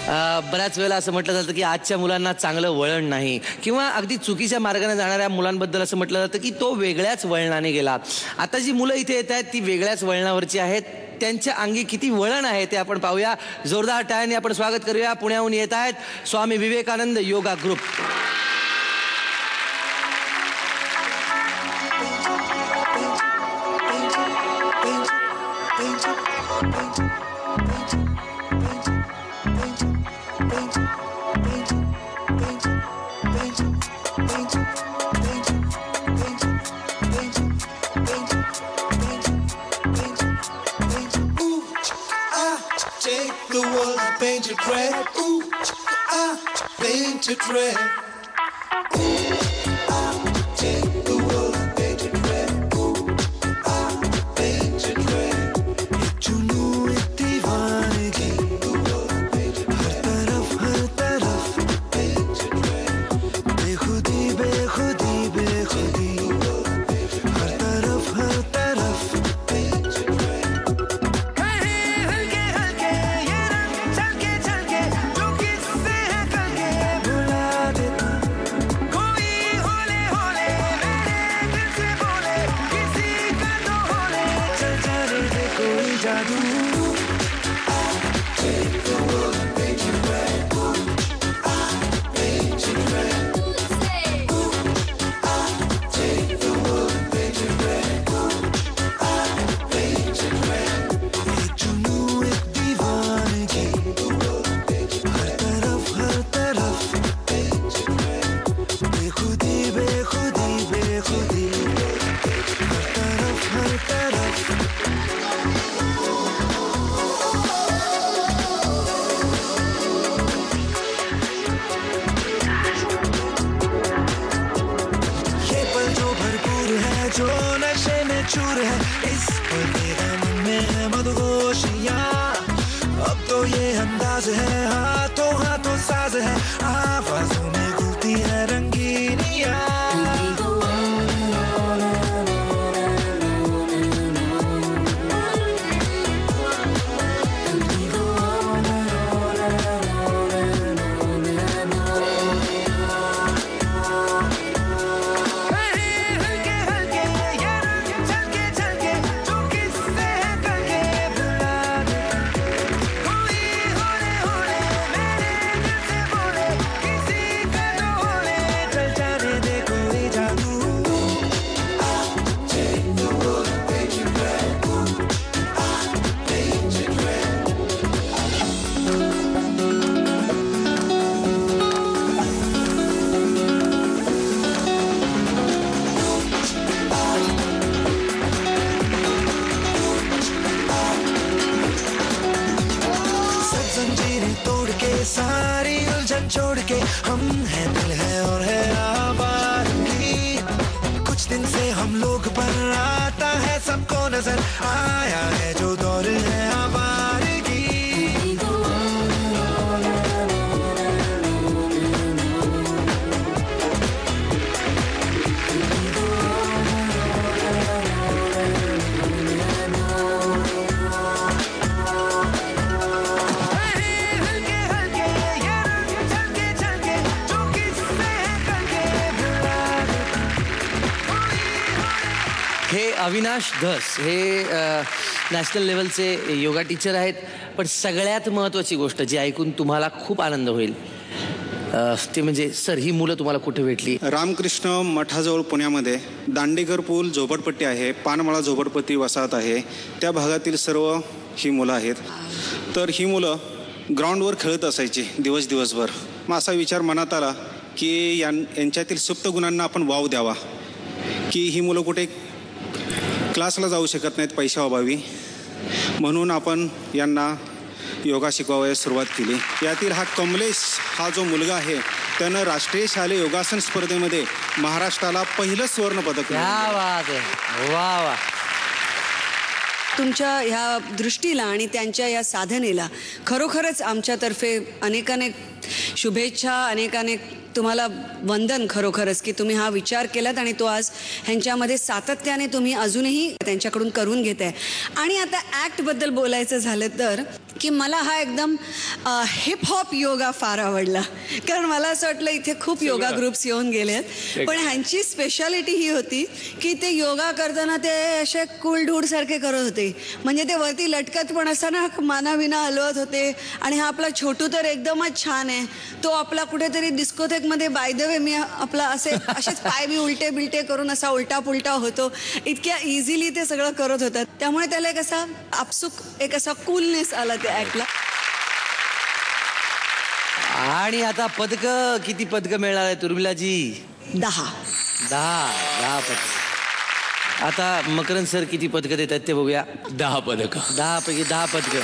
बऱ्याच वेळेला असं म्हटलं जातं की आजच्या मुलांना चांगलं वळण नाही किंवा अगदी चुकीच्या मार्गाने जाणाऱ्या मुलांबद्दल असं म्हटलं जातं की तो वेगळ्याच वळणाने गेला. आता जी मुलं इथे येत आहेत ती वेगळ्याच वळणावरची आहेत. त्यांच्या अंगी किती वळण आहे ते आपण पाहूया. जोरदार टाळ्यांनी आपण स्वागत करूया. पुण्याहून येत आहेत Swami Vivekananda yoga group. The world painted red. Ooh, I painted red. Ooh, I take the world painted red. Ooh, I painted red. एक जुनू एक दीवानगी, the world painted red. हर तरफ painted red. बेखुदी बेखुदी बेखुदी, हर तरफ painted red. जो नशे में चूर है इस पर तेरा मन में है मदहोशियाँ. अब तो ये अंदाज है हाथों हाथों साज है आवाजों में घुलती है रंगीनियाँ. सारी उलझन छोड़ के हम हैं दिल है और है आवारगी. कुछ दिन से हम लोग पर आता है सबको नजर आया है जो दौर है आवारगी. हे अविनाश धस हे नॅशनल लेवलचे योगा टीचर आहेत. पण सगळ्यात महत्त्वाची गोष्ट जी ऐकून तुम्हाला खूप आनंद होईल ते म्हणजे सर ही मुलं तुम्हाला कुठे भेटली? रामकृष्ण मठाजवळ पुण्यामध्ये दांडेकर पूल झोपडपट्टी आहे, पानमाळा झोपडपट्टी वसाहत आहे, त्या भागातील सर्व ही मुलं आहेत. तर ही मुलं ग्राउंडवर खेळत असायची दिवसभर. मग असा विचार मनात आला की यांच्यातील सुप्त गुणांना आपण वाव द्यावा, की ही मुलं कुठे क्लासला जाऊ शकत नाहीत पैशाअभावी, म्हणून आपण यांना योगा शिकवायला सुरुवात केली. यातील हा कमलेश हा जो मुलगा आहे त्यानं राष्ट्रीय शालेय योगासन स्पर्धेमध्ये महाराष्ट्राला पहिलं सुवर्ण पदक मिळवलं. वा वा. तुमच्या ह्या दृष्टीला आणि त्यांच्या या साधनेला खरोखरच आमच्यातर्फे अनेकानेक शुभेच्छा, अनेकानेक तुम्हाला वंदन खरोखरच की तुम्ही हा विचार केलात आणि तो आज ह्यांच्यामध्ये सातत्याने तुम्ही अजूनही त्यांच्याकडून करून घेताय. आणि आता ॲक्टबद्दल बोलायचं झालं तर की मला हा एकदम हिप-हॉप योगा फार आवडला. कारण मला असं वाटलं इथे खूप योगा ग्रुप्स येऊन गेले आहेत, पण ह्यांची स्पेशालिटी ही होती की ते योगा करताना ते असे कूल सारखे करत होते. म्हणजे ते वरती लटकत पण असताना मानाविना हलवत होते. आणि हा आपला छोटू तर एकदमच छान आहे. तो आपला कुठेतरी डिस्कोथेकमध्ये बाय द वे मी आपला असेच पाय बी उलटे बिलटे करून असा उलटा पुलटा होतो. इतक्या इझिली ते सगळं करत होतात. त्यामुळे त्याला एक असा आपसुक एक असा कूलनेस आला त्या ऍक्टला. आणि आता किती पदकं मिळणार आहे उर्मिलाजी? 10 पदकं. आता मकरंद सर किती पदकं देतात ते बघूया. 10 पदकं. 10 पैकी 10 पदकं.